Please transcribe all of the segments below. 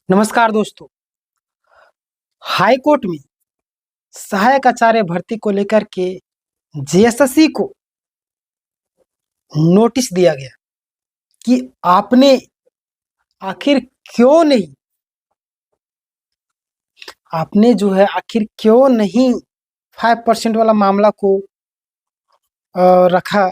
नमस्कार दोस्तों। High court में सहायक आचार्य भर्ती को लेकर के जेएसएससी को नोटिस दिया गया कि आपने आखिर क्यों नहीं आखिर क्यों नहीं 5% वाला मामला को रखा।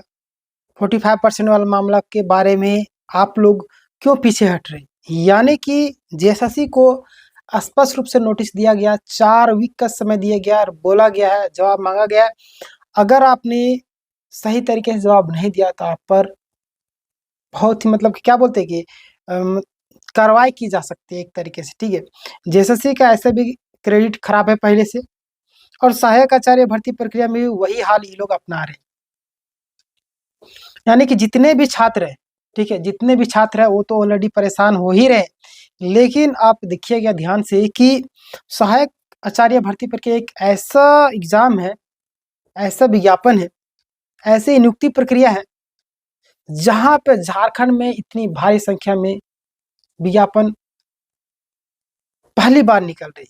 45% वाला मामला के बारे में आप लोग क्यों पीछे हट रहे। यानी कि जेएसएससी को स्पष्ट रूप से नोटिस दिया गया, 4 वीक का समय दिया गया और बोला गया है, जवाब मांगा गया है। अगर आपने सही तरीके से जवाब नहीं दिया तो आप पर बहुत ही मतलब कि क्या बोलते हैं कि कार्रवाई की जा सकती है एक तरीके से, ठीक है। जेएसएससी का ऐसे भी क्रेडिट खराब है पहले से, और सहायक आचार्य भर्ती प्रक्रिया में भी वही हाल ये लोग अपना रहे हैं। यानी कि जितने भी छात्र हैं, ठीक है, जितने भी छात्र हैं वो तो ऑलरेडी परेशान हो ही रहे, लेकिन आप देखिएगा ध्यान से कि सहायक आचार्य भर्ती प्रक्रिया एक ऐसा एग्जाम है, ऐसा विज्ञापन है, ऐसी नियुक्ति प्रक्रिया है जहां पे झारखंड में इतनी भारी संख्या में विज्ञापन पहली बार निकल रही,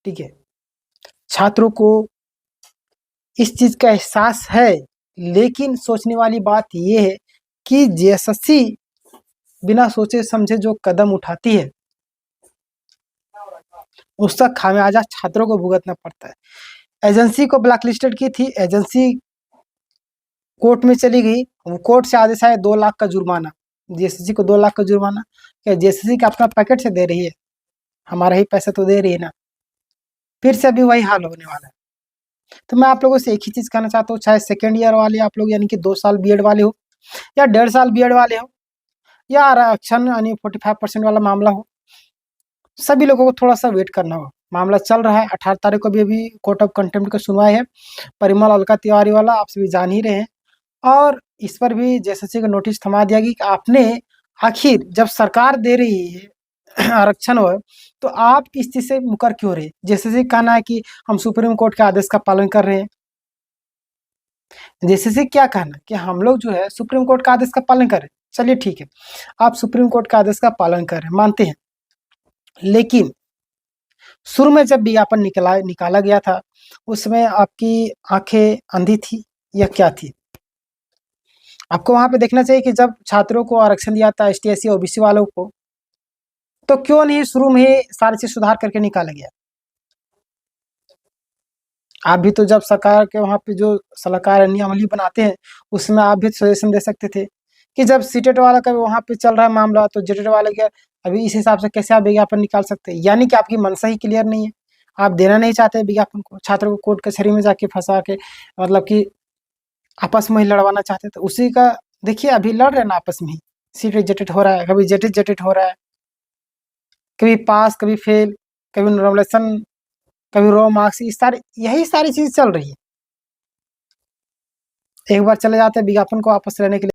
ठीक है। छात्रों को इस चीज का एहसास है, लेकिन सोचने वाली बात यह है कि जेएसएससी बिना सोचे समझे जो कदम उठाती है उसका खामियाजा छात्रों को भुगतना पड़ता है। एजेंसी को ब्लैकलिस्टेड की थी, एजेंसी कोर्ट में चली गई, वो कोर्ट से आदेश आया 2 लाख का जुर्माना, जेएसएससी को 2 लाख का जुर्माना। क्या जेएसएससी का अपना पैकेट से दे रही है? हमारा ही पैसा तो दे रही है ना। फिर से अभी वही हाल होने वाला है। तो मैं आप लोगों से एक ही चीज कहना चाहता हूँ, चाहे सेकेंड ईयर वाले आप लोग यानी कि 2 साल बीएड वाले हो या 1.5 साल बीएड वाले हो या आरक्षण यानी 45% वाला मामला हो, सभी लोगों को थोड़ा सा वेट करना होगा। मामला चल रहा है, 18 तारीख को भी अभी कोर्ट ऑफ कंटेम्प्ट का सुनवाई है, परिमल अलका तिवारी वाला, आप सभी जान ही रहे हैं। और इस पर भी जेएसएससी को नोटिस थमा दिया गया कि आपने आखिर जब सरकार दे रही है आरक्षण हो तो आप इस चीज से मुकर क्यों रहे। जेएसएससी का कहना है कि हम सुप्रीम कोर्ट के आदेश का पालन कर रहे हैं। जेएसएससी क्या कहना कि हम लोग जो है सुप्रीम कोर्ट का आदेश का पालन कर रहे हैं। चलिए ठीक है, आप सुप्रीम कोर्ट का आदेश का पालन कर रहे हैं, मानते हैं, लेकिन शुरू में जब विज्ञापन निकाला गया था उसमें आपकी आंखें अंधी थी या क्या थी? आपको वहां पे देखना चाहिए कि जब छात्रों को आरक्षण दिया था एसटी एससी ओबीसी वालों को, तो क्यों नहीं शुरू में ही सारी चीज सुधार करके निकाला गया। आप भी तो जब सरकार के वहां पे जो सलाहकार नियमावली बनाते हैं उसमें आप भी सजेशन दे सकते थे कि जब सीटेट वाला का वहां पे चल रहा है मामला तो जेटेट वाले के अभी इस हिसाब से कैसे आप विज्ञापन निकाल सकते हैं। यानी कि आपकी मंशा ही क्लियर नहीं है, आप देना नहीं चाहते विज्ञापन को, छात्रों को कोर्ट कचहरी में जाके फंसा के मतलब कि आपस में ही लड़वाना चाहते थे। उसी का देखिए अभी लड़ रहे ना आपस में ही, सीट रिजेक्टेड हो रहा है, कभी जेटेड जेटेड हो रहा है, कभी पास कभी फेल, कभी नॉर्मलाइजेशन, कभी रो मार्क्स, इस सारी यही सारी चीज चल रही है। एक बार चले जाते हैं विज्ञापन को वापस लेने के लिए।